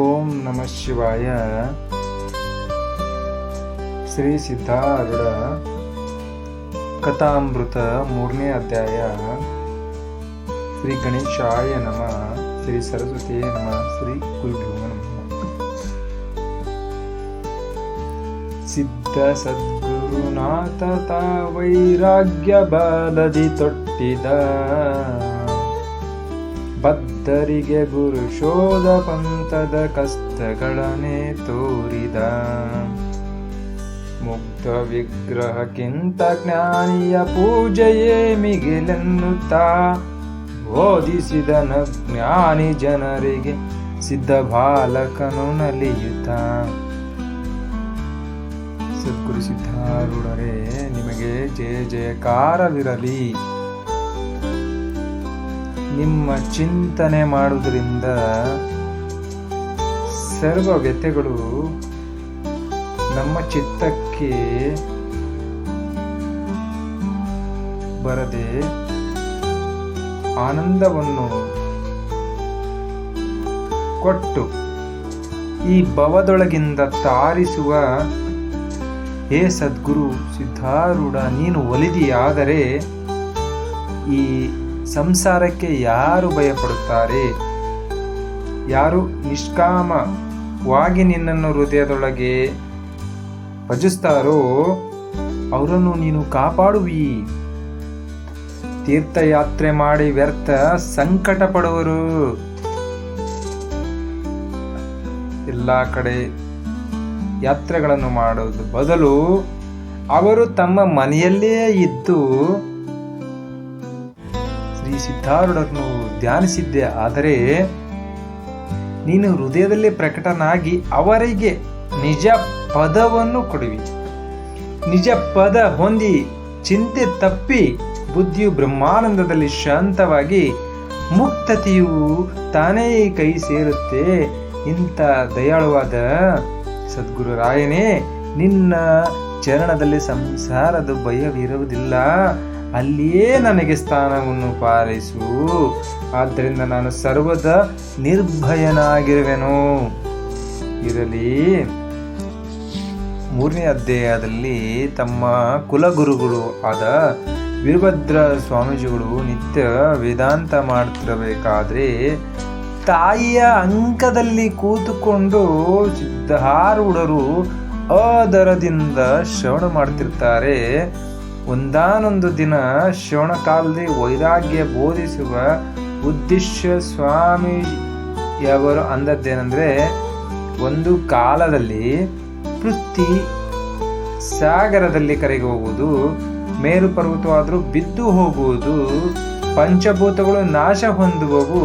ಓಂ ನಮಃ ಶಿವಾಯ. ಶ್ರೀ ಸಿದ್ಧಾರೂಢ ಕಥಾಮೃತ 3ನೇ ಅಧ್ಯಾಯ. ಶ್ರೀ ಗಣೇಶಾಯ ನಮಃ. ಶ್ರೀ ಸರಸ್ವತಿಯೇ ನಮಃ. ಶ್ರೀ ಗುರುಭ್ಯೋ ನಮಃ. ಸಿದ್ಧ ಸದ್ಗುರುನಾಥ ತಾ ವೈರಾಗ್ಯ ಬಲದಿ ತೊಟ್ಟಿದ ಬದ್ಧರಿಗೆ ಗುರು ಶೋಧ ಪಂಥದ ಕಷ್ಟಗಳನ್ನೇ ತೋರಿದ. ಮುಗ್ಧ ವಿಗ್ರಹಕ್ಕಿಂತ ಜ್ಞಾನಿಯ ಪೂಜೆಯೇ ಮಿಗಿಲೆನ್ನುತ್ತಾ ಬೋಧಿಸಿದನ ಜ್ಞಾನಿ ಜನರಿಗೆ ಸಿದ್ಧ ಬಾಲಕನು ನಲಿಯುತ್ತ. ಸದ್ಗುರು ಸಿದ್ಧಾರೂಢರೇ, ನಿಮಗೆ ಜಯ ಜಯಕಾರವಿರಲಿ. ನಿಮ್ಮ ಚಿಂತನೆ ಮಾಡುವುದರಿಂದ ಸರ್ವ ವ್ಯಥೆಗಳು ನಮ್ಮ ಚಿತ್ತಕ್ಕೆ ಬರದೆ ಆನಂದವನ್ನು ಕೊಟ್ಟು ಈ ಭವದೊಳಗಿಂದ ತಾರಿಸುವ ಹೇ ಸದ್ಗುರು ಸಿದ್ಧಾರೂಢ, ನೀನು ಒಲಿದಿಯಾದರೆ ಈ ಸಂಸಾರಕ್ಕೆ ಯಾರು ಭಯಪಡುತ್ತಾರೆ? ಯಾರು ನಿಷ್ಕಾಮವಾಗಿ ನಿನ್ನನ್ನು ಹೃದಯದೊಳಗೆ ಭಜಿಸ್ತಾರೋ ಅವರನ್ನು ನೀನು ಕಾಪಾಡುವಿ. ತೀರ್ಥಯಾತ್ರೆ ಮಾಡಿ ವ್ಯರ್ಥ ಸಂಕಟ ಪಡುವರು. ಎಲ್ಲ ಕಡೆ ಯಾತ್ರೆಗಳನ್ನು ಮಾಡೋದು ಬದಲು ಅವರು ತಮ್ಮ ಮನೆಯಲ್ಲೇ ಇದ್ದು ಶ್ರೀ ಸಿದ್ಧಾರೂಢರನ್ನು ಧ್ಯಾನಿಸಿದ್ದೆ ಆದರೆ ನೀನು ಹೃದಯದಲ್ಲಿ ಪ್ರಕಟನಾಗಿ ಅವರಿಗೆ ನಿಜ ಪದವನ್ನು ಕೊಡುವಿ. ನಿಜ ಪದ ಹೊಂದಿ ಚಿಂತೆ ತಪ್ಪಿ ಬುದ್ಧಿಯು ಬ್ರಹ್ಮಾನಂದದಲ್ಲಿ ಶಾಂತವಾಗಿ ಮುಕ್ತತೆಯು ತಾನೇ ಕೈ ಸೇರುತ್ತೆ. ಇಂಥ ದಯಾಳುವಾದ ಸದ್ಗುರು ರಾಯನೇ, ನಿನ್ನ ಚರಣದಲ್ಲಿ ಸಂಸಾರದ ಭಯವಿರುವುದಿಲ್ಲ. ಅಲ್ಲಿಯೇ ನನಗೆ ಸ್ಥಾನವನ್ನು ಪಾಲಿಸು. ಆದ್ದರಿಂದ ನಾನು ಸರ್ವದ ನಿರ್ಭಯನಾಗಿರುವೆನು. ಇರಲಿ. 3ನೇ ಅಧ್ಯಾಯದಲ್ಲಿ ತಮ್ಮ ಕುಲಗುರುಗಳು ಆದ ವೀರಭದ್ರ ಸ್ವಾಮೀಜಿಗಳು ನಿತ್ಯ ವೇದಾಂತ ಮಾಡ್ತಿರಬೇಕಾದ್ರೆ ತಾಯಿಯ ಅಂಕದಲ್ಲಿ ಕೂತುಕೊಂಡು ಸಿದ್ಧಾರೂಢರು ಆದರದಿಂದ ಶ್ರವಣ ಮಾಡ್ತಿರ್ತಾರೆ. ಒಂದಾನೊಂದು ದಿನ ಶ್ರವಣ ಕಾಲದಲ್ಲಿ ವೈರಾಗ್ಯ ಬೋಧಿಸುವ ಉದ್ದೇಶ ಸ್ವಾಮಿಯವರು ಅಂದದ್ದೇನೆಂದ್ರೆ, ಒಂದು ಕಾಲದಲ್ಲಿ ಪೃಥ್ವಿ ಸಾಗರದಲ್ಲಿ ಕರಗಿ ಹೋಗುವುದು, ಮೇರು ಪರ್ವತವಾದರೂ ಬಿದ್ದು ಹೋಗುವುದು, ಪಂಚಭೂತಗಳು ನಾಶ ಹೊಂದುವವು,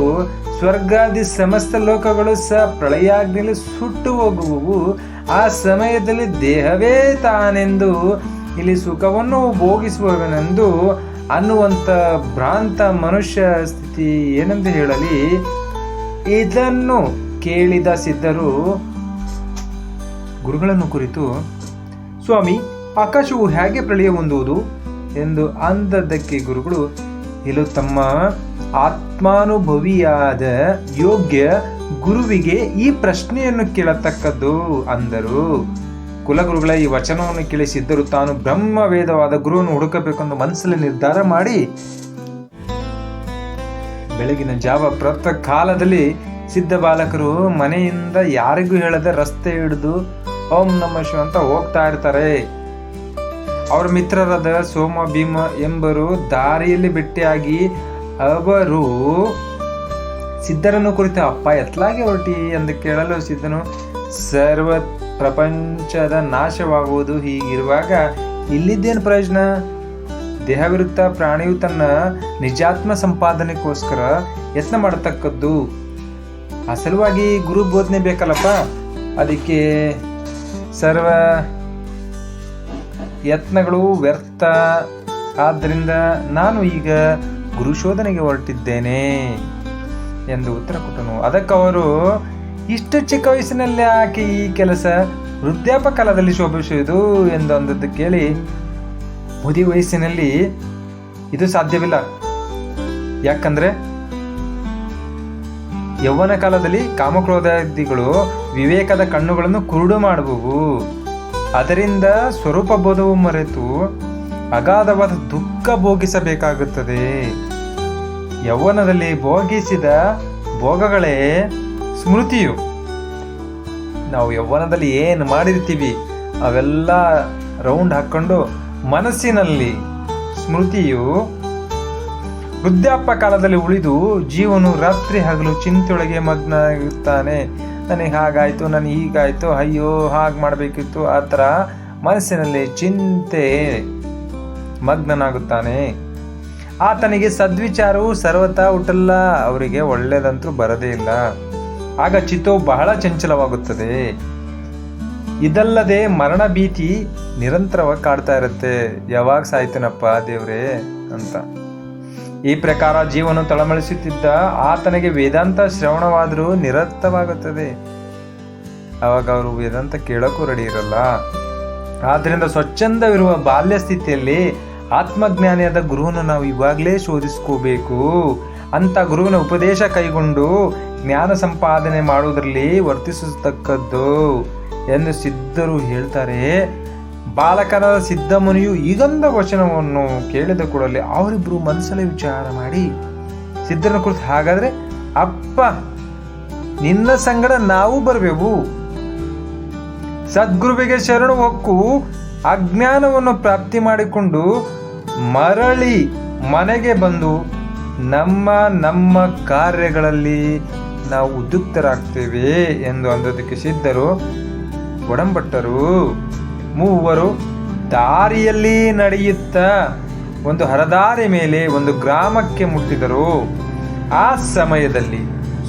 ಸ್ವರ್ಗಾದಿ ಸಮಸ್ತ ಲೋಕಗಳು ಸಹ ಪ್ರಳಯಾಗ್ನಿಯಲ್ಲಿ ಸುಟ್ಟು ಹೋಗುವವು. ಆ ಸಮಯದಲ್ಲಿ ದೇಹವೇ ತಾನೆಂದು ಇಲ್ಲಿ ಸುಖವನ್ನು ಭೋಗಿಸುವವನೆಂದು ಅನ್ನುವಂಥ ಭ್ರಾಂತ ಮನುಷ್ಯ ಸ್ಥಿತಿ ಏನೆಂದು ಹೇಳಲಿ. ಇದನ್ನು ಕೇಳಿದ ಸಿದ್ಧರು ಗುರುಗಳನ್ನು ಕುರಿತು, ಸ್ವಾಮಿ, ಆಕಾಶವು ಹೇಗೆ ಪ್ರಳಯ ಹೊಂದುವುದು ಎಂದು ಅಂದದ್ದಕ್ಕೆ ಗುರುಗಳು, ಇದು ತಮ್ಮ ಆತ್ಮಾನುಭವಿಯಾದ ಯೋಗ್ಯ ಗುರುವಿಗೆ ಈ ಪ್ರಶ್ನೆಯನ್ನು ಕೇಳತಕ್ಕದ್ದು ಅಂದರು. ಕುಲಗುರುಗಳ ಈ ವಚನವನ್ನು ಕೇಳಿ ಸಿದ್ಧರು ತಾನು ಬ್ರಹ್ಮವೇದವಾದ ಗುರುವನ್ನು ಹುಡುಕಬೇಕೆಂದು ಮನಸ್ಸಲ್ಲಿ ನಿರ್ಧಾರ ಮಾಡಿ ಬೆಳಗಿನ ಜಾವ ಪ್ರಾತಃ ಕಾಲದಲ್ಲಿ ಸಿದ್ಧ ಬಾಲಕರು ಮನೆಯಿಂದ ಯಾರಿಗೂ ಹೇಳದೆ ರಸ್ತೆ ಹಿಡಿದು ಓಂ ನಮಃ ಶಿವ ಅಂತ ಹೋಗ್ತಾ ಇರ್ತಾರೆ. ಅವರ ಮಿತ್ರರಾದ ಸೋಮ ಭೀಮ ಎಂಬರು ದಾರಿಯಲ್ಲಿ ಭೇಟಿಯಾಗಿ ಅವರು ಸಿದ್ಧರನ್ನು ಕುರಿತು, ಅಪ್ಪ ಎತ್ಲಾಗೆ ಹೊರಟಿ ಎಂದು ಕೇಳಲು ಸಿದ್ಧನು, ಸರ್ವ ಪ್ರಪಂಚದ ನಾಶವಾಗುವುದು ಹೀಗಿರುವಾಗ ಇಲ್ಲಿದ್ದೇನು ಪ್ರಯೋಜನ? ದೇಹವಿರುತ್ತ ಪ್ರಾಣಿಯು ತನ್ನ ನಿಜಾತ್ಮ ಸಂಪಾದನೆಗೋಸ್ಕರ ಯತ್ನ ಮಾಡತಕ್ಕದ್ದು. ಆ ಸಲುವಾಗಿ ಗುರು ಬೋಧನೆ ಬೇಕಲ್ಲಪ್ಪ. ಅದಕ್ಕೆ ಸರ್ವ ಯತ್ನಗಳು ವ್ಯರ್ಥ. ಆದ್ದರಿಂದ ನಾನು ಈಗ ಗುರುಶೋಧನೆಗೆ ಹೊರಟಿದ್ದೇನೆ ಎಂದು ಉತ್ತರ ಕೊಟ್ಟನು. ಅದಕ್ಕೆ ಅವರು, ಇಷ್ಟು ಚಿಕ್ಕ ವಯಸ್ಸಿನಲ್ಲಿ ಆಕೆ ಈ ಕೆಲಸ ವೃದ್ಧಾಪ್ಯ ಕಾಲದಲ್ಲಿ ಶೋಭಿಸುವುದು ಎಂದು ಅಂದದ್ದು ಕೇಳಿ, ಮುದಿ ವಯಸ್ಸಿನಲ್ಲಿ ಇದು ಸಾಧ್ಯವಿಲ್ಲ. ಯಾಕಂದ್ರೆ ಯೌವನ ಕಾಲದಲ್ಲಿ ಕಾಮಕ್ರೋಧಾದಿಗಳು ವಿವೇಕದ ಕಣ್ಣುಗಳನ್ನು ಕುರುಡು ಮಾಡುವವು. ಅದರಿಂದ ಸ್ವರೂಪ ಬೋಧವು ಮರೆತು ಅಗಾಧವಾದ ದುಃಖ ಭೋಗಿಸಬೇಕಾಗುತ್ತದೆ. ಯೌವನದಲ್ಲಿ ಭೋಗಿಸಿದ ಭೋಗಗಳೇ ಸ್ಮೃತಿಯು. ನಾವು ಯೌವನದಲ್ಲಿ ಏನು ಮಾಡಿರ್ತೀವಿ ಅವೆಲ್ಲ ರೌಂಡ್ ಹಾಕ್ಕೊಂಡು ಮನಸ್ಸಿನಲ್ಲಿ ಸ್ಮೃತಿಯು ವೃದ್ಧಾಪ್ಯ ಕಾಲದಲ್ಲಿ ಉಳಿದು ಜೀವನು ರಾತ್ರಿ ಹಗಲು ಚಿಂತೆಯೊಳಗೆ ಮಗ್ನ ಆಗಿರ್ತಾನೆ. ನನಗೆ ಹಾಗಾಯಿತು, ನನಗೆ ಹೀಗಾಯಿತು, ಅಯ್ಯೋ ಹಾಗೆ ಮಾಡಬೇಕಿತ್ತು, ಆ ಥರ ಮನಸ್ಸಿನಲ್ಲಿ ಚಿಂತೆ ಮಗ್ನನಾಗುತ್ತಾನೆ. ಆತನಿಗೆ ಸದ್ವಿಚಾರವು ಸರ್ವತಾ ಹುಟ್ಟಲ್ಲ, ಅವರಿಗೆ ಒಳ್ಳೆಯದಂತೂ ಬರದೇ ಇಲ್ಲ. ಆಗ ಚಿತ್ತವು ಬಹಳ ಚಂಚಲವಾಗುತ್ತದೆ. ಇದಲ್ಲದೆ ಮರಣ ಭೀತಿ ನಿರಂತರವಾಗಿ ಕಾಡ್ತಾ ಇರುತ್ತೆ. ಯಾವಾಗ ಸಾಯ್ತೇನಪ್ಪ ದೇವ್ರೇ ಅಂತ. ಈ ಪ್ರಕಾರ ಜೀವನ ತಳಮಳಿಸುತ್ತಿದ್ದ ಆತನಿಗೆ ವೇದಾಂತ ಶ್ರವಣವಾದರೂ ನಿರರ್ಥವಾಗುತ್ತದೆ. ಆವಾಗ ಅವರು ವೇದಾಂತ ಕೇಳೋಕ್ಕೂ ರೆಡಿ ಇರಲ್ಲ. ಆದ್ದರಿಂದ ಸ್ವಚ್ಛಂದವಿರುವ ಬಾಲ್ಯ ಸ್ಥಿತಿಯಲ್ಲಿ ಆತ್ಮಜ್ಞಾನಿಯಾದ ಗುರುವನ್ನು ನಾವು ಇವಾಗಲೇ ಶೋಧಿಸ್ಕೋಬೇಕು. ಅಂತ ಗುರುವಿನ ಉಪದೇಶ ಕೈಗೊಂಡು ಜ್ಞಾನ ಸಂಪಾದನೆ ಮಾಡುವುದರಲ್ಲಿ ವರ್ತಿಸತಕ್ಕದ್ದು ಎಂದು ಸಿದ್ಧರು ಹೇಳ್ತಾರೆ. ಬಾಲಕನಾದ ಸಿದ್ಧ ಮುನಿಯು ಈಗಂದ ವಚನವನ್ನು ಕೇಳಿದ ಕೂಡಲೇ ಅವರಿಬ್ಬರು ಮನಸ್ಸಲ್ಲೇ ವಿಚಾರ ಮಾಡಿ ಸಿದ್ಧನ ಕುರಿತು, ಹಾಗಾದ್ರೆ ಅಪ್ಪ ನಿನ್ನ ಸಂಗಡ ನಾವು ಬರಬೇಕು, ಸದ್ಗುರುವಿಗೆ ಶರಣು ಹೊಕ್ಕು ಅಜ್ಞಾನವನ್ನು ಪ್ರಾಪ್ತಿ ಮಾಡಿಕೊಂಡು ಮರಳಿ ಮನೆಗೆ ಬಂದು ನಮ್ಮ ಕಾರ್ಯಗಳಲ್ಲಿ ನಾವು ಉದ್ಯುಕ್ತರಾಗ್ತೇವೆ ಎಂದು ಅಂದೋದಕ್ಕೆ ಸಿದ್ಧರು ಒಡಂಬಟ್ಟರು. ಮೂವರು ದಾರಿಯಲ್ಲಿ ನಡೆಯುತ್ತಾ ಒಂದು ಹರದಾರಿ ಮೇಲೆ ಒಂದು ಗ್ರಾಮಕ್ಕೆ ಮುಟ್ಟಿದರು. ಆ ಸಮಯದಲ್ಲಿ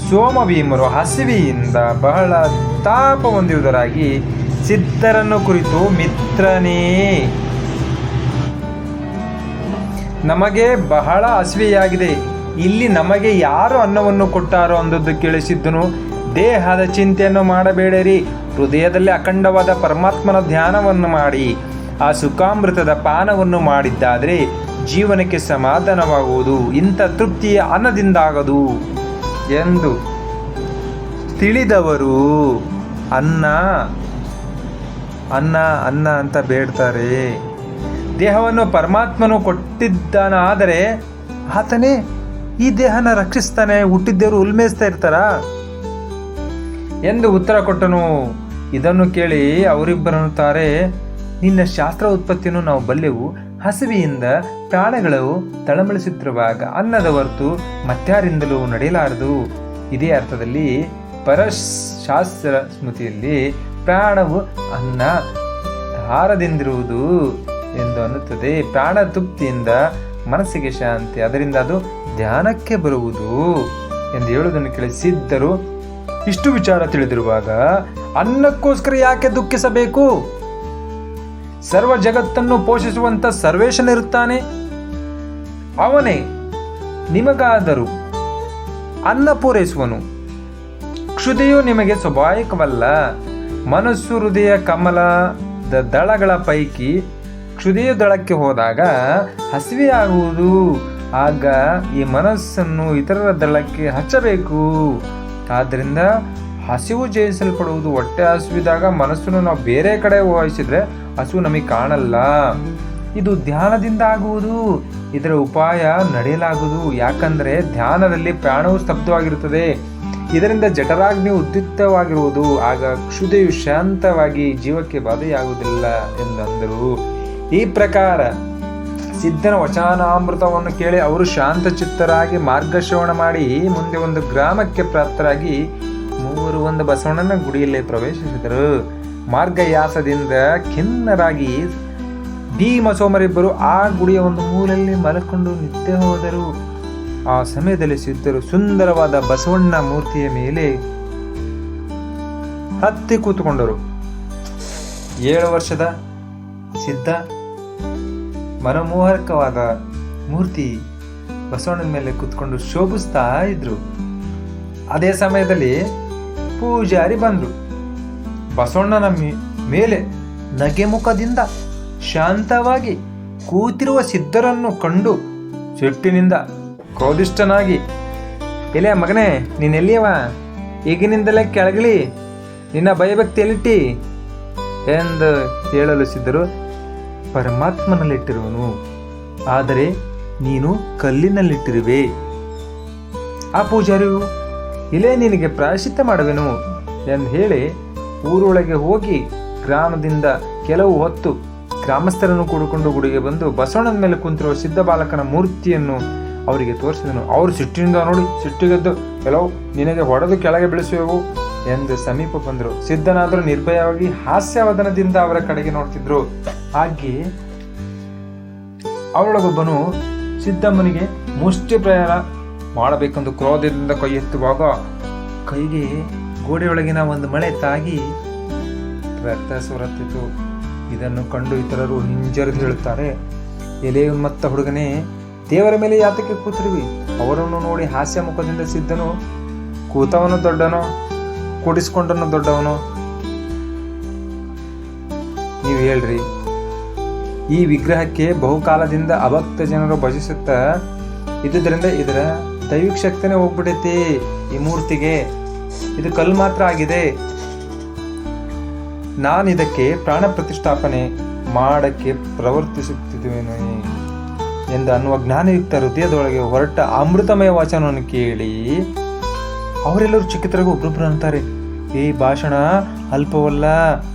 ಸೋಮಭೀಮರು ಹಸಿವೆಯಿಂದ ಬಹಳ ತಾಪ ಹೊಂದಿರುವುದರಾಗಿ ಸಿದ್ಧರನ್ನು ಕುರಿತು, ಮಿತ್ರನೇ, ನಮಗೆ ಬಹಳ ಹಸಿವೆಯಾಗಿದೆ, ಇಲ್ಲಿ ನಮಗೆ ಯಾರು ಅನ್ನವನ್ನು ಕೊಟ್ಟಾರೋ ಅಂದದ್ದು ಕೇಳಿಸಿದ್ದನು. ದೇಹದ ಚಿಂತೆಯನ್ನು ಮಾಡಬೇಡಿರಿ, ಹೃದಯದಲ್ಲಿ ಅಖಂಡವಾದ ಪರಮಾತ್ಮನ ಧ್ಯಾನವನ್ನು ಮಾಡಿ ಆ ಸುಖಾಮೃತದ ಪಾನವನ್ನು ಮಾಡಿದ್ದಾದರೆ ಜೀವನಕ್ಕೆ ಸಮಾಧಾನವಾಗುವುದು. ಇಂಥ ತೃಪ್ತಿಯ ಅನ್ನದಿಂದಾಗದು ಎಂದು ತಿಳಿದವರು ಅನ್ನ ಅನ್ನ ಅನ್ನ ಅಂತ ಬೇಡ್ತಾರೆ. ದೇಹವನ್ನು ಪರಮಾತ್ಮನು ಕೊಟ್ಟಿದ್ದಾನಾದರೆ ಆತನೇ ಈ ದೇಹನ ರಕ್ಷಿಸ್ತಾನೆ, ಹುಟ್ಟಿದ್ದೇವರು ಉಲ್ಮೇಯಿಸ್ತಾ ಇರ್ತಾರ ಎಂದು ಉತ್ತರ ಕೊಟ್ಟನು. ಇದನ್ನು ಕೇಳಿ ಅವರಿಬ್ಬರನ್ನುತ್ತಾರೆ, ನಿನ್ನ ಶಾಸ್ತ್ರ ಉತ್ಪತ್ತಿಯನ್ನು ನಾವು ಬಲ್ಲೆವು. ಹಸಿವೆಯಿಂದ ಪ್ರಾಣಗಳು ತಳಮಳಿಸುತ್ತಿರುವಾಗ ಅನ್ನದ ಹೊರತು ಮತ್ಯಾರಿಂದಲೂ ನಡೆಯಲಾರದು. ಇದೇ ಅರ್ಥದಲ್ಲಿ ಪರಶಾಸ್ತ್ರ ಸ್ಮೃತಿಯಲ್ಲಿ ಪ್ರಾಣವು ಅನ್ನ ಆಹಾರದಿಂದಿರುವುದು ಎಂದು ಅನ್ನುತ್ತದೆ. ಪ್ರಾಣ ತೃಪ್ತಿಯಿಂದ ಮನಸ್ಸಿಗೆ ಶಾಂತಿ, ಅದರಿಂದ ಅದು ಧ್ಯಾನಕ್ಕೆ ಬರುವುದು ಎಂದು ಹೇಳುವುದನ್ನು ಕೇಳಿ ಸಿದ್ಧರು ಇಷ್ಟು ವಿಚಾರ ತಿಳಿದಿರುವಾಗ ಅನ್ನಕ್ಕೋಸ್ಕರ ಯಾಕೆ ದುಃಖಿಸಬೇಕು? ಸರ್ವ ಜಗತ್ತನ್ನು ಪೋಷಿಸುವಂತ ಸರ್ವೇಶನಿರುತ್ತಾನೆ, ಅವನೇ ನಿಮಗಾದರೂ ಅನ್ನ ಪೂರೈಸುವನು. ಕ್ಷುದೆಯು ನಿಮಗೆ ಸ್ವಾಭಾವಿಕವಲ್ಲ. ಮನಸ್ಸು ಹೃದಯ ಕಮಲದ ದಳಗಳ ಪೈಕಿ ಕ್ಷುದೆಯ ದಳಕ್ಕೆ ಹೋದಾಗ ಹಸಿವೆಯಾಗುವುದು. ಆಗ ಈ ಮನಸ್ಸನ್ನು ಇತರರ ದಳಕ್ಕೆ ಹಚ್ಚಬೇಕು. ಆದ್ದರಿಂದ ಹಸಿವು ಜಯಿಸಲ್ಪಡುವುದು. ಹೊಟ್ಟೆ ಹಸಿವಿದಾಗ ಮನಸ್ಸನ್ನು ನಾವು ಬೇರೆ ಕಡೆ ವಹಿಸಿದ್ರೆ ಹಸಿವು ನಮಗೆ ಕಾಣಲ್ಲ. ಇದು ಧ್ಯಾನದಿಂದ ಆಗುವುದು. ಇದರ ಉಪಾಯ ನಡೆಯಲಾಗುವುದು. ಯಾಕಂದ್ರೆ ಧ್ಯಾನದಲ್ಲಿ ಪ್ರಾಣವು ಸ್ತಬ್ಧವಾಗಿರುತ್ತದೆ. ಇದರಿಂದ ಜಠರಾಗ್ನಿ ಉದ್ಯುಕ್ತವಾಗಿರುವುದು. ಆಗ ಕ್ಷುದೆಯು ಶಾಂತವಾಗಿ ಜೀವಕ್ಕೆ ಬಾಧೆಯಾಗುವುದಿಲ್ಲ ಎಂದರು. ಈ ಪ್ರಕಾರ ಸಿದ್ಧನ ವಚನಾಮೃತವನ್ನು ಕೇಳಿ ಅವರು ಶಾಂತಚಿತ್ತರಾಗಿ ಮಾರ್ಗಶ್ರವಣ ಮಾಡಿ ಮುಂದೆ ಒಂದು ಗ್ರಾಮಕ್ಕೆ ಪ್ರಾಪ್ತರಾಗಿ ಮೂವರು ಒಂದು ಬಸವಣ್ಣನ ಗುಡಿಯಲ್ಲೇ ಪ್ರವೇಶಿಸಿದರು. ಮಾರ್ಗಯಾಸದಿಂದ ಖಿನ್ನರಾಗಿ ಭೀಮ ಸೋಮರಿಬ್ಬರು ಆ ಗುಡಿಯ ಒಂದು ಮೂಲೆಯಲ್ಲಿ ಮಲಕೊಂಡು ನಿದ್ದೆ ಹೋದರು. ಆ ಸಮಯದಲ್ಲಿ ಸಿದ್ಧರು ಸುಂದರವಾದ ಬಸವಣ್ಣ ಮೂರ್ತಿಯ ಮೇಲೆ ಹತ್ತಿ ಕೂತುಕೊಂಡರು. 7 ವರ್ಷದ ಸಿದ್ಧ ಮನಮೋಹಕವಾದ ಮೂರ್ತಿ ಬಸವಣ್ಣನ ಮೇಲೆ ಕೂತ್ಕೊಂಡು ಶೋಭಿಸ್ತಾ ಇದ್ರು. ಅದೇ ಸಮಯದಲ್ಲಿ ಪೂಜಾರಿ ಬಂದ್ರು. ಬಸವಣ್ಣನ ಮೇಲೆ ನಗೆಮುಖದಿಂದ ಶಾಂತವಾಗಿ ಕೂತಿರುವ ಸಿದ್ಧರನ್ನು ಕಂಡು ಸಿಟ್ಟಿನಿಂದ ಕ್ರೋಧಿಷ್ಠನಾಗಿ ಎಲೆಯ ಮಗನೇ, ನೀನ್ ಎಲ್ಲಿಯವ? ಈಗಿನಿಂದಲೇ ಕೆಳಗಿಳಿ, ನಿನ್ನ ಭಯಭಕ್ತಿ ಎಲ್ಲಿಟ್ಟಿ ಎಂದು ಹೇಳಲು ಸಿದ್ಧರು. ಪರಮಾತ್ಮನಲ್ಲಿಟ್ಟಿರುವನು, ಆದರೆ ನೀನು ಕಲ್ಲಿನಲ್ಲಿಟ್ಟಿರುವೆ. ಆ ಪೂಜಾರಿಯು, ಇಲ್ಲೇ ನಿನಗೆ ಪ್ರಾಯಶ್ಚಿತ್ತ ಮಾಡುವೆನು ಎಂದು ಹೇಳಿ ಊರೊಳಗೆ ಹೋಗಿ ಗ್ರಾಮದಿಂದ ಕೆಲವು ಹೊತ್ತು ಗ್ರಾಮಸ್ಥರನ್ನು ಕೂಡಿಕೊಂಡು ಗುಡಿಗೆ ಬಂದು ಬಸವಣ್ಣನ ಮೇಲೆ ಕುಂತಿರುವ ಸಿದ್ಧ ಬಾಲಕನ ಮೂರ್ತಿಯನ್ನು ಅವರಿಗೆ ತೋರಿಸಿದನು. ಅವರು ಸಿಟ್ಟಿನಿಂದ ನೋಡಿ ಸಿಟ್ಟಿಗೆದ್ದು, ಕೆಲವು ನಿನಗೆ ಹೊಡೆದು ಕೆಳಗೆ ಬೀಳಿಸುವೆವು ಎಂದು ಸಮೀಪ ಬಂದರು. ಸಿದ್ಧನಾದರೂ ನಿರ್ಭಯವಾಗಿ ಹಾಸ್ಯವದನದಿಂದ ಅವರ ಕಡೆಗೆ ನೋಡ್ತಿದ್ರು. ಹಾಗೆ ಅವರೊಳಗೊಬ್ಬನು ಸಿದ್ದಮ್ಮನಿಗೆ ಮುಷ್ಟಿ ಪ್ರಯಾಣ ಮಾಡಬೇಕೆಂದು ಕ್ರೋಧದಿಂದ ಕೈ ಎತ್ತುವಾಗ ಕೈಗೆ ಗೋಡೆಯೊಳಗಿನ ಒಂದು ಮಳೆ ತಾಗಿ ರಕ್ತ ಸುರತ್ತಿತು. ಇದನ್ನು ಕಂಡು ಇತರರು ಹಿಂಜರಿದು ಹೇಳುತ್ತಾರೆ, ಎಲೆ ಉನ್ಮತ್ತ ಹುಡುಗನೇ, ದೇವರ ಮೇಲೆ ಯಾತಕ್ಕೆ ಕೂತಿರುವಿ? ಅವರನ್ನು ನೋಡಿ ಹಾಸ್ಯ ಮುಖದಿಂದ ಸಿದ್ಧನು, ಕೂತವನು ದೊಡ್ಡನೋ, ಕೂಡಿಸ್ಕೊಂಡನು ದೊಡ್ಡವನು? ನೀವು ಹೇಳ್ರಿ. ಈ ವಿಗ್ರಹಕ್ಕೆ ಬಹುಕಾಲದಿಂದ ಅಭಕ್ತ ಜನರು ಭಜಿಸುತ್ತಾ ಇದ್ದುದರಿಂದ ಇದರ ದೈವಿಕ ಶಕ್ತಿನೇ ಹೋಗ್ಬಿಟ್ಟೈತಿ. ಈ ಮೂರ್ತಿಗೆ ಇದು ಕಲ್ಲು ಮಾತ್ರ ಆಗಿದೆ. ನಾನು ಇದಕ್ಕೆ ಪ್ರಾಣ ಪ್ರತಿಷ್ಠಾಪನೆ ಮಾಡಕ್ಕೆ ಪ್ರವರ್ತಿಸುತ್ತಿದ್ದೇನೆ ಎಂದು ಅನ್ನುವ ಜ್ಞಾನಯುಕ್ತ ಹೃದಯದೊಳಗೆ ಹೊರಟ ಅಮೃತಮಯ ವಚನವನ್ನು ಕೇಳಿ ಅವರೆಲ್ಲರೂ ಚಿಕಿತ್ಸೆಗೂ ಒಬ್ಬೊಬ್ಬರು ಅಂತಾರೆ, ಈ ಭಾಷಣ ಅಲ್ಪವಲ್ಲ,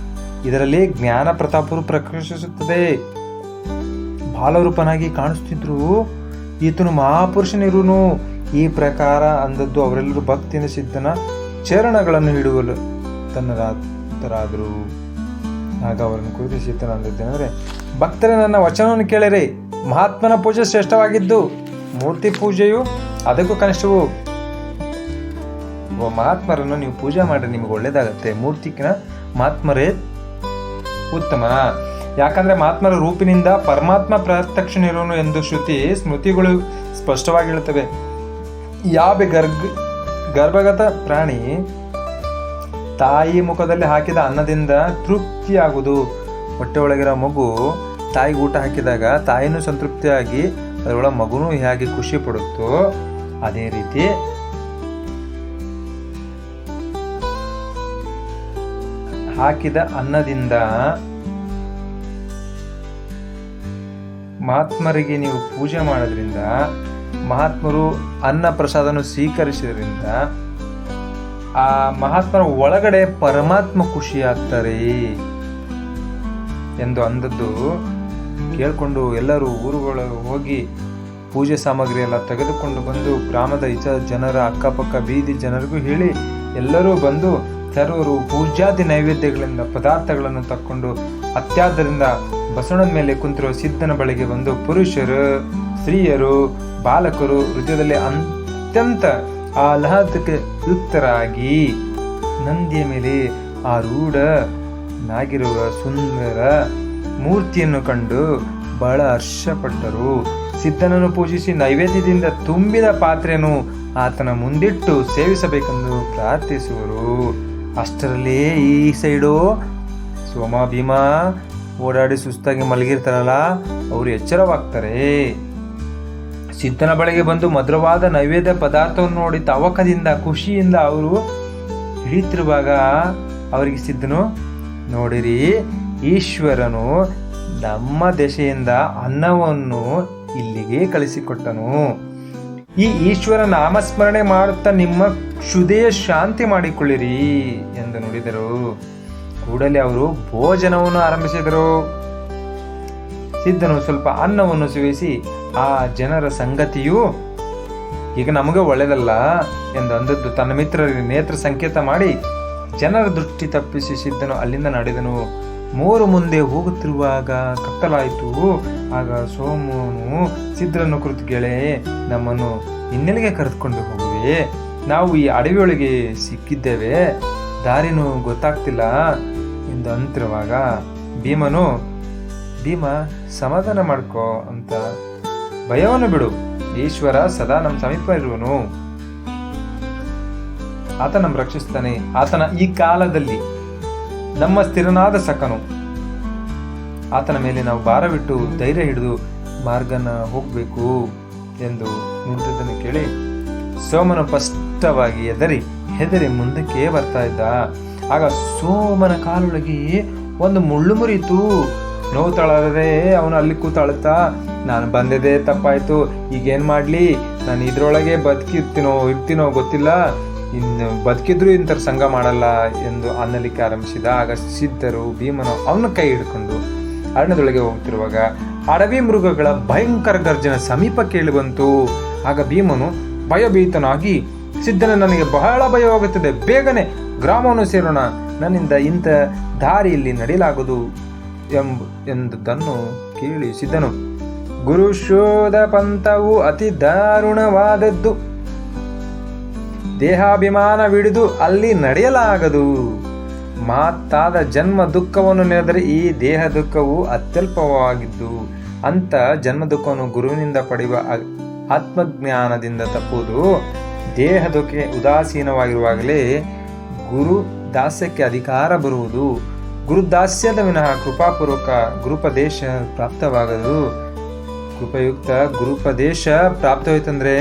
ಇದರಲ್ಲಿ ಜ್ಞಾನ ಪ್ರತಾಪರು ಪ್ರಕಾಶಿಸುತ್ತದೆ. ಬಾಲರೂಪನಾಗಿ ಕಾಣಿಸ್ತಿದ್ರು, ಈತನು ಮಹಾಪುರುಷನಿರುವನು. ಈ ಪ್ರಕಾರ ಅಂದದ್ದು ಅವರೆಲ್ಲರೂ ಭಕ್ತಿಯಿಂದ ಸಿದ್ಧನ ಚರಣಗಳನ್ನು ಹಿಡುವಲು ತನ್ನರಾದರು. ಆಗ ಅವರನ್ನು ಕುರಿತು ಸಿದ್ಧನ ಅಂದದ್ದೇನೆಂದರೆ, ಭಕ್ತರೇ, ನನ್ನ ವಚನವನ್ನು ಕೇಳಿರಿ. ಮಹಾತ್ಮನ ಪೂಜೆ ಶ್ರೇಷ್ಠವಾಗಿದ್ದು ಮೂರ್ತಿ ಪೂಜೆಯು ಅದಕ್ಕೂ ಕನಿಷ್ಠವು. ಮಹಾತ್ಮರನ್ನು ನೀವು ಪೂಜೆ ಮಾಡಿದ್ರೆ ನಿಮಗೆ ಒಳ್ಳೇದಾಗತ್ತೆ. ಮೂರ್ತಿಗಿನ ಮಹಾತ್ಮರೇ ಉತ್ತಮ. ಯಾಕಂದ್ರೆ ಮಹಾತ್ಮರ ರೂಪಿನಿಂದ ಪರಮಾತ್ಮ ಪ್ರತ್ಯಕ್ಷನಿರುವನು ಎಂದು ಸ್ಮೃತಿಗಳು ಸ್ಪಷ್ಟವಾಗಿ ಹೇಳುತ್ತವೆ. ಯಾವ ಗರ್ಭಗತ ಪ್ರಾಣಿ ತಾಯಿ ಮುಖದಲ್ಲಿ ಹಾಕಿದ ಅನ್ನದಿಂದ ತೃಪ್ತಿಯಾಗುವುದು. ಹೊಟ್ಟೆ ಒಳಗಿರೋ ಮಗು ತಾಯಿಗೆ ಊಟ ಹಾಕಿದಾಗ ತಾಯಿನೂ ಸಂತೃಪ್ತಿಯಾಗಿ ಅದರೊಳಗೆ ಮಗುನೂ ಹೇಗೆ ಖುಷಿ ಪಡುತ್ತೋ ಅದೇ ರೀತಿ ಹಾಕಿದ ಅನ್ನದಿಂದ ಮಹಾತ್ಮರಿಗೆ ನೀವು ಪೂಜೆ ಮಾಡೋದ್ರಿಂದ, ಮಹಾತ್ಮರು ಅನ್ನ ಪ್ರಸಾದವನ್ನು ಸ್ವೀಕರಿಸಿದ್ರಿಂದ ಆ ಮಹಾತ್ಮರ ಒಳಗಡೆ ಪರಮಾತ್ಮ ಖುಷಿಯಾಗ್ತಾರೆ ಎಂದು ಅಂದದ್ದು ಕೇಳ್ಕೊಂಡು ಎಲ್ಲರೂ ಊರುಗಳಿಗೆ ಹೋಗಿ ಪೂಜೆ ಸಾಮಗ್ರಿ ಎಲ್ಲ ತೆಗೆದುಕೊಂಡು ಬಂದು ಗ್ರಾಮದ ಜನರ ಅಕ್ಕಪಕ್ಕ ಬೀದಿ ಜನರಿಗೂ ಹೇಳಿ ಎಲ್ಲರೂ ಬಂದು ಸರ್ವರು ಪೂಜಾದಿ ನೈವೇದ್ಯಗಳಿಂದ ಪದಾರ್ಥಗಳನ್ನು ತಕ್ಕೊಂಡು ಅತ್ಯಾದ್ದರಿಂದ ಬಸವಣ್ಣನ ಮೇಲೆ ಕುಂತಿರುವ ಸಿದ್ಧನ ಬಳಿಗೆ ಬಂದು ಪುರುಷರು, ಸ್ತ್ರೀಯರು, ಬಾಲಕರು ಹೃದಯದಲ್ಲಿ ಅತ್ಯಂತ ಆಹ್ಲಾದಕ್ಕೆ ಯುಕ್ತರಾಗಿ ನಂದಿಯ ಮೇಲೆ ಆರೂಢನಾಗಿರುವ ಸುಂದರ ಮೂರ್ತಿಯನ್ನು ಕಂಡು ಬಹಳ ಹರ್ಷಪಟ್ಟರು. ಸಿದ್ಧನನ್ನು ಪೂಜಿಸಿ ನೈವೇದ್ಯದಿಂದ ತುಂಬಿದ ಪಾತ್ರೆಯನ್ನು ಆತನ ಮುಂದಿಟ್ಟು ಸೇವಿಸಬೇಕೆಂದು ಪ್ರಾರ್ಥಿಸುವರು. ಅಷ್ಟರಲ್ಲೇ ಈ ಸೈಡು ಸೋಮ ಭೀಮ ಓಡಾಡಿ ಸುಸ್ತಾಗಿ ಮಲಗಿರ್ತಾರಲ್ಲ, ಅವರು ಎಚ್ಚರವಾಗ್ತಾರೆ. ಸಿದ್ಧನ ಬಳಿಗೆ ಬಂದು ಮಧುರವಾದ ನೈವೇದ್ಯ ಪದಾರ್ಥವನ್ನು ನೋಡಿ ತವಕದಿಂದ ಖುಷಿಯಿಂದ ಅವರು ಹಿಡಿತಿರುವಾಗ ಅವರಿಗೆ ಸಿದ್ಧನು, ನೋಡಿರಿ, ಈಶ್ವರನು ನಮ್ಮ ದೆಸೆಯಿಂದ ಅನ್ನವನ್ನು ಇಲ್ಲಿಗೆ ಕಳಿಸಿಕೊಟ್ಟನು. ಈ ಈಶ್ವರ ನಾಮಸ್ಮರಣೆ ಮಾಡುತ್ತಾ ನಿಮ್ಮ ಕ್ಷುದೆಯ ಶಾಂತಿ ಮಾಡಿಕೊಳ್ಳಿರಿ ಎಂದು ನುಡಿದರು. ಕೂಡಲೇ ಅವರು ಭೋಜನವನ್ನು ಆರಂಭಿಸಿದರು. ಸಿದ್ಧನು ಸ್ವಲ್ಪ ಅನ್ನವನ್ನು ಸೇವಿಸಿ, ಆ ಜನರ ಸಂಗತಿಯು ಈಗ ನಮಗೆ ಒಳ್ಳೆಯದಲ್ಲ ಎಂದು ಅಂದದ್ದು ತನ್ನ ಮಿತ್ರರಿಗೆ ನೇತ್ರ ಸಂಕೇತ ಮಾಡಿ ಜನರ ದೃಷ್ಟಿ ತಪ್ಪಿಸಿ ಸಿದ್ಧನು ಅಲ್ಲಿಂದ ನಡೆದನು. 3 ಮುಂದೆ ಹೋಗುತ್ತಿರುವಾಗ ಕತ್ತಲಾಯಿತು. ಆಗ ಸೋಮನು ಸಿದ್ಧರನ್ನು ಕುರಿತು, ಗೆಳೆ, ನಮ್ಮನ್ನು ಇನ್ನೆಲ್ಲಿಗೆ ಕರೆದುಕೊಂಡು ಹೋಗುವೆ? ನಾವು ಈ ಅಡವಿಯೊಳಗೆ ಸಿಕ್ಕಿದ್ದೇವೆ, ದಾರಿನೂ ಗೊತ್ತಾಗ್ತಿಲ್ಲ ಎಂದು ಅಂತಿರುವಾಗ ಭೀಮನು, ಭೀಮ, ಸಮಾಧಾನ ಮಾಡ್ಕೋ ಅಂತ, ಭಯವನ್ನು ಬಿಡು, ಈಶ್ವರ ಸದಾ ನಮ್ಮ ಸಮೀಪ ಇರುವನು, ಆತ ನಮ್ಮ ರಕ್ಷಿಸ್ತಾನೆ. ಆತನ ಈ ಕಾಲದಲ್ಲಿ ನಮ್ಮ ಸ್ಥಿರನಾದ ಸಖನು. ಆತನ ಮೇಲೆ ನಾವು ಭಾರವಿಟ್ಟು ಧೈರ್ಯ ಹಿಡಿದು ಮಾರ್ಗನ ಹೋಗ್ಬೇಕು ಎಂದು ನುಡಿದನ್ನು ಕೇಳಿ ಸೋಮನು ಸ್ಪಷ್ಟವಾಗಿ ಹೆದರಿ ಮುಂದಕ್ಕೆ ಬರ್ತಾ ಇದ್ದ. ಆಗ ಸೋಮನ ಕಾಲೊಳಗೆ ಒಂದು ಮುಳ್ಳು ಮುರಿತು. ನೋವು ತಳದೆ ಅವನು ಅಲ್ಲಿ ಕೂತಾಳುತ್ತಾ, ನಾನು ಬಂದಿದೆ ತಪ್ಪಾಯ್ತು, ಈಗೇನ್ ಮಾಡ್ಲಿ, ನಾನು ಇದ್ರೊಳಗೆ ಇರ್ತೀನೋ ಗೊತ್ತಿಲ್ಲ, ಇನ್ನು ಬದುಕಿದ್ರು ಇಂಥರ ಸಂಘ ಮಾಡಲ್ಲ ಎಂದು ಅನ್ನಲಿಕ್ಕೆ ಆರಂಭಿಸಿದ. ಆಗ ಸಿದ್ಧರು ಭೀಮನು ಅವನ ಕೈ ಹಿಡ್ಕೊಂಡು ಅರಣ್ಯದೊಳಗೆ ಹೋಗ್ತಿರುವಾಗ ಅಡವಿ ಮೃಗಗಳ ಭಯಂಕರ ಗರ್ಜನ ಸಮೀಪ ಕೇಳಿ ಬಂತು. ಆಗ ಭೀಮನು ಭಯಭೀತನಾಗಿ, ಸಿದ್ಧನ, ನನಗೆ ಬಹಳ ಭಯವಾಗುತ್ತದೆ, ಬೇಗನೆ ಗ್ರಾಮವನ್ನು ಸೇರೋಣ, ನನ್ನಿಂದ ಇಂಥ ದಾರಿಯಲ್ಲಿ ನಡೆಯಲಾಗದು ಎಂದುದನ್ನು ಕೇಳಿ ಸಿದ್ಧನು, ಗುರುಶೋಧ ಪಂಥವು ಅತಿ ದಾರುಣವಾದದ್ದು, ದೇಹಾಭಿಮಾನವಿಡಿದು ಅಲ್ಲಿ ನಡೆಯಲಾಗದು. ಮಾತಾದ ಜನ್ಮ ದುಃಖವನ್ನು ನೆನೆದರೆ ಈ ದೇಹ ದುಃಖವು ಅತ್ಯಲ್ಪವಾಗಿದ್ದು, ಅಂತ ಜನ್ಮ ದುಃಖವನ್ನು ಗುರುವಿನಿಂದ ಪಡೆಯುವ ಆತ್ಮಜ್ಞಾನದಿಂದ ತಪ್ಪುವುದು. ದೇಹದಕ್ಕೆ ಉದಾಸೀನವಾಗಿರುವಾಗಲೇ ಗುರು ದಾಸ್ಯಕ್ಕೆ ಅಧಿಕಾರ ಬರುವುದು. ಗುರುದಾಸ್ಯದ ವಿನಃ ಕೃಪಾಪೂರ್ವಕ ಗುರುಪದೇಶ ಪ್ರಾಪ್ತವಾಗದು. ಕೃಪಯುಕ್ತ ಗುರುಪದೇಶ ಪ್ರಾಪ್ತವಾಯ್ತಂದ್ರೆ,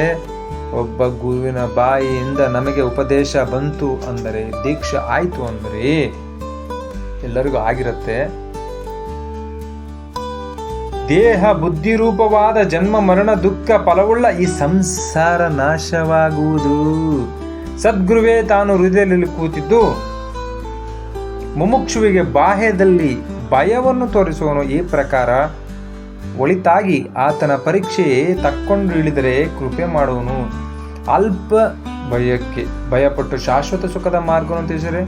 ಒಬ್ಬ ಗುರುವಿನ ಬಾಯಿಯಿಂದ ನಮಗೆ ಉಪದೇಶ ಬಂತು ಅಂದರೆ, ದೀಕ್ಷೆ ಆಯ್ತು ಅಂದರೆ ಎಲ್ಲರಿಗೂ ಆಗಿರುತ್ತೆ. ದೇಹ ಬುದ್ಧಿರೂಪವಾದ ಜನ್ಮ ಮರಣ ದುಃಖ ಫಲವುಳ್ಳ ಈ ಸಂಸಾರ ನಾಶವಾಗುವುದು. ಸದ್ಗುರುವೇ ತಾನು ಹೃದಯದಲ್ಲಿ ಕೂತಿದ್ದು ಮುಮುಕ್ಷುವಿಗೆ ಬಾಹ್ಯದಲ್ಲಿ ಭಯವನ್ನು ತೋರಿಸುವನು. ಈ ಪ್ರಕಾರ ಒಳಿತಾಗಿ ಆತನ ಪರೀಕ್ಷೆ ತಕ್ಕೊಂಡು ಇಳಿದರೆ ಕೃಪೆ ಮಾಡುವನು. ಅಲ್ಪ ಭಯಕ್ಕೆ ಭಯಪಟ್ಟು ಶಾಶ್ವತ ಸುಖದ ಮಾರ್ಗವನ್ನು ತಿಳಿಸರೆ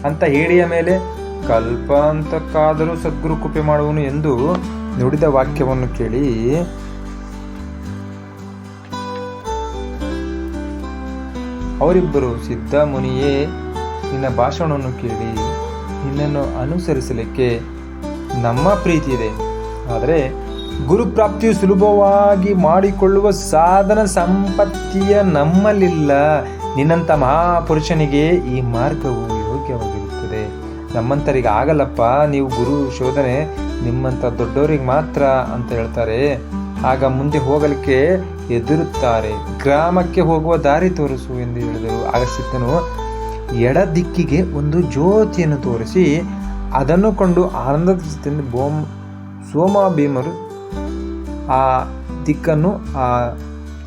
ಅಂತ ಹೇಳಿಯ ಮೇಲೆ ಕಲ್ಪಾಂತಕ್ಕಾದರೂ ಸದ್ಗುರು ಕೃಪೆ ಮಾಡುವನು ಎಂದು ನುಡಿದ ವಾಕ್ಯವನ್ನು ಕೇಳಿ ಅವರಿಬ್ಬರು, ಸಿದ್ಧ ಮುನಿಯೇ, ನಿನ್ನ ಭಾಷಣವನ್ನು ಕೇಳಿ ನಿನ್ನನ್ನು ಅನುಸರಿಸಲಿಕ್ಕೆ ನಮ್ಮ ಪ್ರೀತಿ ಇದೆ, ಆದರೆ ಗುರುಪ್ರಾಪ್ತಿಯು ಸುಲಭವಾಗಿ ಮಾಡಿಕೊಳ್ಳುವ ಸಾಧನ ಸಂಪತ್ತಿಯ ನಮ್ಮಲ್ಲಿಲ್ಲ. ನಿನ್ನಂಥ ಮಹಾಪುರುಷನಿಗೆ ಈ ಮಾರ್ಗವು ಯೋಗ್ಯವಾಗಿರುತ್ತದೆ, ನಮ್ಮಂತರಿಗೆ ಆಗಲ್ಲಪ್ಪ, ನೀವು ಗುರು ಶೋಧನೆ ನಿಮ್ಮಂಥ ದೊಡ್ಡವರಿಗೆ ಮಾತ್ರ ಅಂತ ಹೇಳ್ತಾರೆ. ಆಗ ಮುಂದೆ ಹೋಗಲಿಕ್ಕೆ ಎದುರುತ್ತಾರೆ. ಗ್ರಾಮಕ್ಕೆ ಹೋಗುವ ದಾರಿ ತೋರಿಸು ಎಂದು ಹೇಳಿದರು. ಆಗ ಸಿದ್ಧನು ಎಡ ದಿಕ್ಕಿಗೆ ಒಂದು ಜ್ಯೋತಿಯನ್ನು ತೋರಿಸಿ ಅದನ್ನು ಕೊಂಡು ಆನಂದದಿಂದ ಸೋಮ ಭೀಮರು ಆ ದಿಕ್ಕನ್ನು ಆ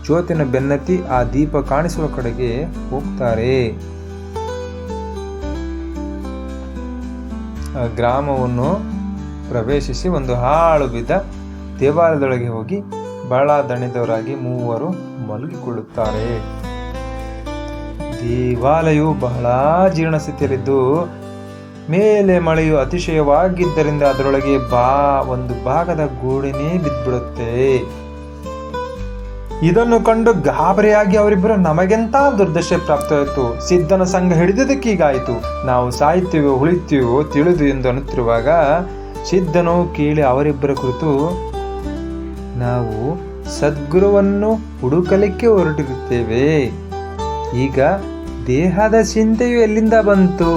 ಜ್ಯೋತಿನ ಬೆನ್ನತ್ತಿ ಆ ದೀಪ ಕಾಣಿಸುವ ಕಡೆಗೆ ಹೋಗ್ತಾರೆ. ಗ್ರಾಮವನ್ನು ಪ್ರವೇಶಿಸಿ ಒಂದು ಹಾಳು ಬಿದ್ದ ದೇವಾಲಯದೊಳಗೆ ಹೋಗಿ ಬಹಳ ದಣಿದವರಾಗಿ ಮೂವರು ಮಲಗಿಕೊಳ್ಳುತ್ತಾರೆ. ದೇವಾಲಯವು ಬಹಳ ಜೀರ್ಣ ಸ್ಥಿತಿಯಲ್ಲಿದ್ದು ಮೇಲೆ ಮಳೆಯು ಅತಿಶಯವಾಗಿದ್ದರಿಂದ ಅದರೊಳಗೆ ಒಂದು ಭಾಗದ ಗೋಡೆನೇ ಬಿದ್ದುಬಿಡುತ್ತೆ. ಇದನ್ನು ಕಂಡು ಗಾಬರಿಯಾಗಿ ಅವರಿಬ್ಬರು, ನಮಗೆಂತ ದುರ್ದಶೆ ಪ್ರಾಪ್ತವಾಯಿತು, ಸಿದ್ಧನ ಸಂಘ ಹಿಡಿದದಕ್ಕೀಗಾಯಿತು, ನಾವು ಸಾಯ್ತೀವೋ ಉಳಿತೀವೋ ತಿಳಿದು ಎಂದು ಅನ್ನುತ್ತಿರುವಾಗ ಸಿದ್ಧನು ಕೇಳಿ ಅವರಿಬ್ಬರ ಕುರಿತು, ನಾವು ಸದ್ಗುರುವನ್ನು ಹುಡುಕಲಿಕ್ಕೆ ಹೊರಟಿರುತ್ತೇವೆ. ಈಗ ದೇಹದ ಚಿಂತೆಯು ಎಲ್ಲಿಂದ ಬಂತು?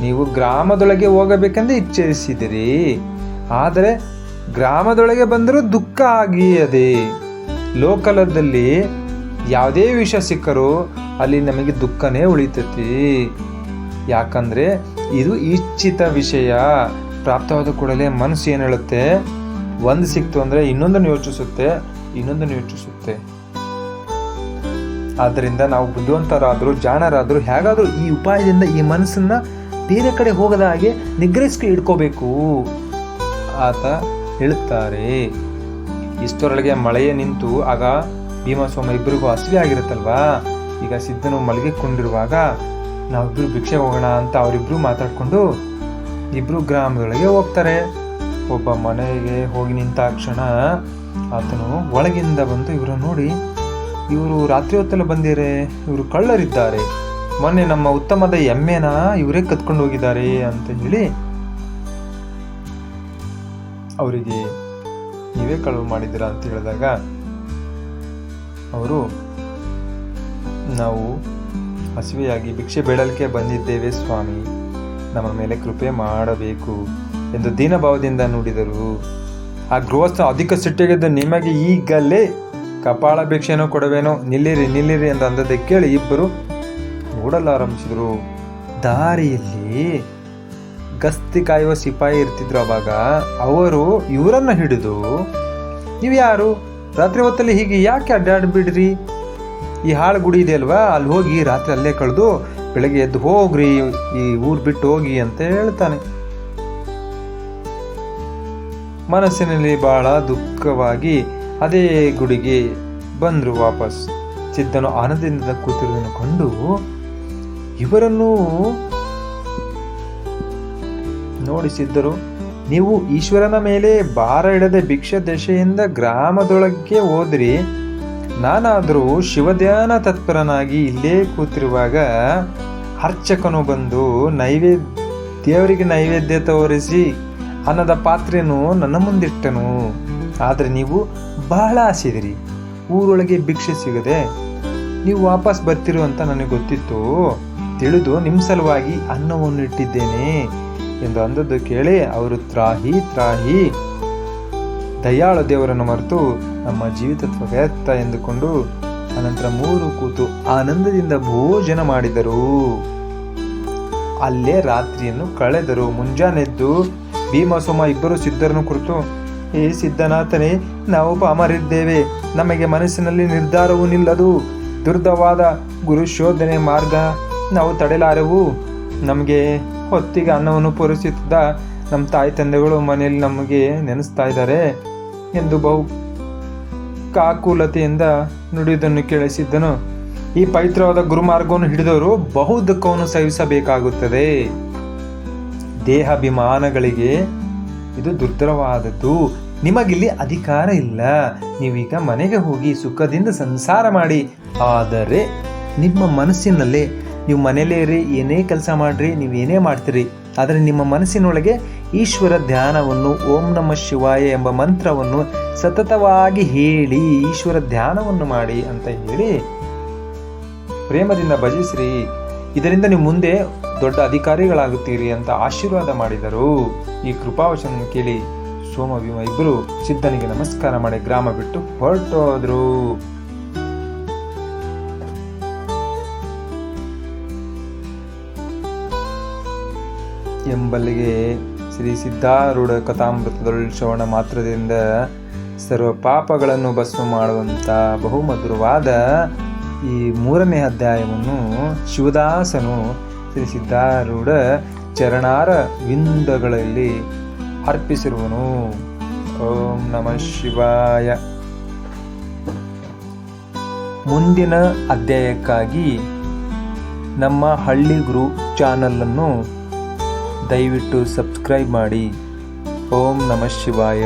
ನೀವು ಗ್ರಾಮದೊಳಗೆ ಹೋಗಬೇಕೆಂದು ಇಚ್ಛಿಸಿದಿರಿ, ಆದರೆ ಗ್ರಾಮದೊಳಗೆ ಬಂದರೂ ದುಃಖ ಆಗಿಯದೆ. ಲೋಕಲದಲ್ಲಿ ಯಾವುದೇ ವಿಷಯ ಸಿಕ್ಕರೂ ಅಲ್ಲಿ ನಮಗೆ ದುಃಖನೇ ಉಳಿತೈತಿ. ಯಾಕಂದ್ರೆ ಇದು ಇಚ್ಛಿತ ವಿಷಯ. ಪ್ರಾಪ್ತವಾದ ಕೂಡಲೇ ಮನಸ್ಸು ಏನು ಹೇಳುತ್ತೆ, ಒಂದು ಸಿಕ್ತು ಅಂದ್ರೆ ಇನ್ನೊಂದನ್ನು ಯೋಚಿಸುತ್ತೆ. ಆದ್ದರಿಂದ ನಾವು ಬುದ್ಧಿವಂತರಾದರೂ ಜಾಣರಾದರೂ ಹೇಗಾದರೂ ಈ ಉಪಾಯದಿಂದ ಈ ಮನಸ್ಸನ್ನ ಬೇರೆ ಕಡೆ ಹೋಗದ ಹಾಗೆ ನಿಗ್ರಹಿಸಿ ಇಟ್ಕೋಬೇಕು ಆತ ಹೇಳುತ್ತಾರೆ. ಇಷ್ಟರೊಳಗೆ ಮಳೆಯೇ ನಿಂತು ಆಗ ಭೀಮಸೋಮ ಇಬ್ಬರಿಗೂ ಹಸಿವೆ ಆಗಿರುತ್ತಲ್ವಾ. ಈಗ ಸಿದ್ಧನು ಮಲಗಿಕೊಂಡಿರುವಾಗ ನಾವಿಬ್ರು ಭಿಕ್ಷೆ ಹೋಗೋಣ ಅಂತ ಅವರಿಬ್ರು ಮಾತಾಡ್ಕೊಂಡು ಇಬ್ರು ಗ್ರಾಮದೊಳಗೆ ಹೋಗ್ತಾರೆ. ಒಬ್ಬ ಮನೆಗೆ ಹೋಗಿ ನಿಂತ ಕ್ಷಣ ಆತನು ಒಳಗಿಂದ ಬಂದು ಇವರನ್ನು ನೋಡಿ, ಇವರು ರಾತ್ರಿ ಹೊತ್ತಲ್ಲಿ ಬಂದಿರೆ, ಇವರು ಕಳ್ಳರಿದ್ದಾರೆ, ಮೊನ್ನೆ ನಮ್ಮ ಉತ್ತಮದ ಎಮ್ಮೆನ ಇವರೇ ಕತ್ಕೊಂಡು ಹೋಗಿದ್ದಾರೆ ಅಂತ ಹೇಳಿ ಅವರಿಗೆ ನೀವೇ ಕಳವು ಮಾಡಿದ್ದೀರಾ ಅಂತ ಹೇಳಿದಾಗ ಅವರು, ನಾವು ಹಸಿವೆಯಾಗಿ ಭಿಕ್ಷೆ ಬೇಡಲಿಕ್ಕೆ ಬಂದಿದ್ದೇವೆ ಸ್ವಾಮಿ, ನಮ್ಮ ಮೇಲೆ ಕೃಪೆ ಮಾಡಬೇಕು ಎಂದು ದೀನಭಾವದಿಂದ ನುಡಿದರು. ಆ ಗೃಹಸ್ಥ ಅಧಿಕ ಸಿಟ್ಟಿಗೆದ್ದು, ನಿಮಗೆ ಈಗಲೇ ಕಪಾಳ ಭಿಕ್ಷೆನೂ ಕೊಡುವೇನೋ, ನಿಲ್ಲಿರಿ ನಿಲ್ಲಿರಿ ಎಂದು ಅಂದದ್ದಕ್ಕೆ ಕೇಳಿ ಇಬ್ಬರು ಓಡಲಾರಂಭಿಸಿದರು. ದಾರಿಯಲ್ಲಿ ಗಸ್ತಿ ಕಾಯುವ ಸಿಪಾಯಿ ಇರ್ತಿದ್ರು. ಅವಾಗ ಅವರು ಇವರನ್ನ ಹಿಡಿದು, ನೀವು ಯಾರು, ರಾತ್ರಿ ಹೊತ್ತಲ್ಲಿ ಹೀಗೆ ಯಾಕೆ ಅಡ್ಡಾಡ್ಬಿಡ್ರಿ, ಈ ಹಾಳು ಗುಡಿ ಇದೆ ಅಲ್ವಾ, ಅಲ್ಲಿ ಹೋಗಿ ರಾತ್ರಿ ಅಲ್ಲೇ ಕಳೆದು ಬೆಳಗ್ಗೆ ಎದ್ದು ಹೋಗ್ರಿ, ಈ ಊರು ಬಿಟ್ಟು ಹೋಗಿ ಅಂತ ಹೇಳ್ತಾನೆ. ಮನಸ್ಸಿನಲ್ಲಿ ಬಹಳ ದುಃಖವಾಗಿ ಅದೇ ಗುಡಿಗೆ ಬಂದ್ರು ವಾಪಸ್. ಸಿದ್ಧನು ಆನಂದದಿಂದ ಕೂತಿರುವುದನ್ನು ಕಂಡು ಇವರನ್ನು ನೋಡಿಸಿದ್ದರು. ನೀವು ಈಶ್ವರನ ಮೇಲೆ ಭಾರ ಇಡದೆ ಭಿಕ್ಷೆ ದಶೆಯಿಂದ ಗ್ರಾಮದೊಳಗೆ ಹೋದ್ರಿ, ನಾನಾದರೂ ಶಿವಧ್ಯಾನ ತತ್ಪರನಾಗಿ ಇಲ್ಲೇ ಕೂತಿರುವಾಗ ಅರ್ಚಕನು ಬಂದು ದೇವರಿಗೆ ನೈವೇದ್ಯ ತೋರಿಸಿ ಅನ್ನದ ಪಾತ್ರೆಯನ್ನು ನನ್ನ ಮುಂದಿಟ್ಟನು. ಆದರೆ ನೀವು ಬಹಳ ಆಸೆದಿರಿ, ಊರೊಳಗೆ ಭಿಕ್ಷೆ ಸಿಗದೆ ನೀವು ವಾಪಸ್ ಬರ್ತಿರು ಅಂತ ನನಗೆ ಗೊತ್ತಿತ್ತು, ತಿಳಿದು ನಿಮ್ಮ ಸಲುವಾಗಿ ಅನ್ನವನ್ನು ಇಟ್ಟಿದ್ದೇನೆ ಎಂದು ಅಂದದ್ದು ಕೇಳಿ ಅವರು ತ್ರಾಹಿ ತ್ರಾಹಿ, ದಯಾಳು ದೇವರನ್ನು ಮರೆತು ನಮ್ಮ ಜೀವಿತತ್ವ ವ್ಯರ್ಥ ಎಂದುಕೊಂಡು ಅನಂತರ 3 ಕೂತು ಆನಂದದಿಂದ ಭೋಜನ ಮಾಡಿದರು. ಅಲ್ಲೇ ರಾತ್ರಿಯನ್ನು ಕಳೆದರು. ಮುಂಜಾನೆದ್ದು ಭೀಮಸೋಮ ಇಬ್ಬರು ಸಿದ್ಧರನ್ನು ಕುರಿತು, ಏ ಸಿದ್ಧನಾಥನೇ, ನಾವು ಪಾಮರಿದ್ದೇವೆ, ನಮಗೆ ಮನಸ್ಸಿನಲ್ಲಿ ನಿರ್ಧಾರವೂ ನಿಲ್ಲದು, ದುರ್ಧವಾದ ಗುರುಶೋಧನೆ ಮಾರ್ಗ ನಾವು ತಡೆಲಾರೆವು. ನಮಗೆ ಹೊತ್ತಿಗೆ ಅನ್ನವನ್ನು ಪೂರೈಸುತ್ತಿದ್ದ ನಮ್ಮ ತಾಯಿ ತಂದೆಗಳು ಮನೆಯಲ್ಲಿ ನಮಗೆ ನೆನೆಸ್ತಾ ಇದ್ದಾರೆ ಎಂದು ಬಹು ಕಾಕುಲತೆಯಿಂದ ನುಡಿಯುವುದನ್ನು ಕೇಳಿಸಿದ್ದನು. ಈ ಪವಿತ್ರವಾದ ಗುರುಮಾರ್ಗವನ್ನು ಹಿಡಿದವರು ಬಹು ದುಃಖವನ್ನು ಸಹಿಸಬೇಕಾಗುತ್ತದೆ. ದೇಹಾಭಿಮಾನಗಳಿಗೆ ಇದು ದುರ್ಧರವಾದದ್ದು. ನಿಮಗಿಲ್ಲಿ ಅಧಿಕಾರ ಇಲ್ಲ. ನೀವೀಗ ಮನೆಗೆ ಹೋಗಿ ಸುಖದಿಂದ ಸಂಸಾರ ಮಾಡಿ. ಆದರೆ ನಿಮ್ಮ ಮನಸ್ಸಿನಲ್ಲೇ, ನೀವು ಮನೇಲೇ ಇರಿ, ಏನೇ ಕೆಲಸ ಮಾಡ್ರಿ, ನೀವು ಏನೇ ಮಾಡ್ತೀರಿ, ಆದರೆ ನಿಮ್ಮ ಮನಸ್ಸಿನೊಳಗೆ ಈಶ್ವರ ಧ್ಯಾನವನ್ನು, ಓಂ ನಮಃ ಶಿವಾಯ ಎಂಬ ಮಂತ್ರವನ್ನು ಸತತವಾಗಿ ಹೇಳಿ ಈಶ್ವರ ಧ್ಯಾನವನ್ನು ಮಾಡಿ ಅಂತ ಹೇಳಿ ಪ್ರೇಮದಿಂದ ಭಜಿಸ್ರಿ. ಇದರಿಂದ ನೀವು ಮುಂದೆ ದೊಡ್ಡ ಅಧಿಕಾರಿಗಳಾಗುತ್ತೀರಿ ಅಂತ ಆಶೀರ್ವಾದ ಮಾಡಿದರು. ಈ ಕೃಪಾವಚನ ಕೇಳಿ ಸೋಮ ಭೀಮ ಇಬ್ಬರು ಸಿದ್ಧನಿಗೆ ನಮಸ್ಕಾರ ಮಾಡಿ ಗ್ರಾಮ ಬಿಟ್ಟು ಹೊರಟೋದ್ರು. ಎಂಬಲ್ಲಿಗೆ ಶ್ರೀ ಸಿದ್ಧಾರೂಢ ಕಥಾಮೃತದೊಳ್ ಶ್ರವಣ ಮಾತ್ರದಿಂದ ಸರ್ವ ಪಾಪಗಳನ್ನು ಭಸ್ಮ ಮಾಡುವಂಥ ಬಹುಮಧುರವಾದ ಈ 3ನೇ ಅಧ್ಯಾಯವನ್ನು ಶಿವದಾಸನು ಶ್ರೀ ಸಿದ್ಧಾರೂಢ ಚರಣಾರ ವಿಂದಗಳಲ್ಲಿ ಅರ್ಪಿಸಿರುವನು. ಓಂ ನಮಃ ಶಿವಾಯ. ಮುಂದಿನ ಅಧ್ಯಾಯಕ್ಕಾಗಿ ನಮ್ಮ ಹಳ್ಳಿ ಗುರು ಚಾನಲನ್ನು ದಯವಿಟ್ಟು ಸಬ್ಸ್ಕ್ರೈಬ್ ಮಾಡಿ. ಓಂ ನಮಃ ಶಿವಾಯ.